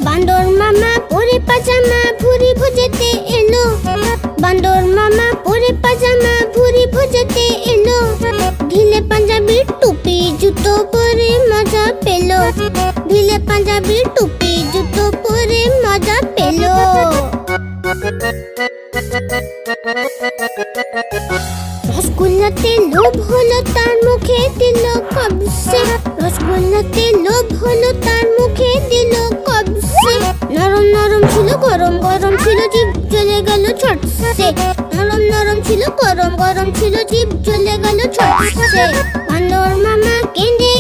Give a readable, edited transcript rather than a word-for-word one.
বান্দর মামা পরে পাজামা ভুরি ভুজেতে এলো। বান্দর মামা পরে পাজামা ভুরি ভুজেতে এলো। ঢিলে পাঞ্জাবি টুপি জুতো পরে মজা পেলো। ঢিলে পাঞ্জাবি টুপি জুতো পরে মজা পেলো। রসগোল্লাতে লোভ হলো তার মুখে দিল কবসে। রসগোল্লাতে লোভ হলো তার মুখে দিল কবসে। নরম নরম ছিল গরম গরম ছিল জিভ জ্বলে গেল ছটসে। নরম নরম ছিল গরম গরম ছিল জিভ জ্বলে গেল ছটসে। বান্দর মামা কেঁদে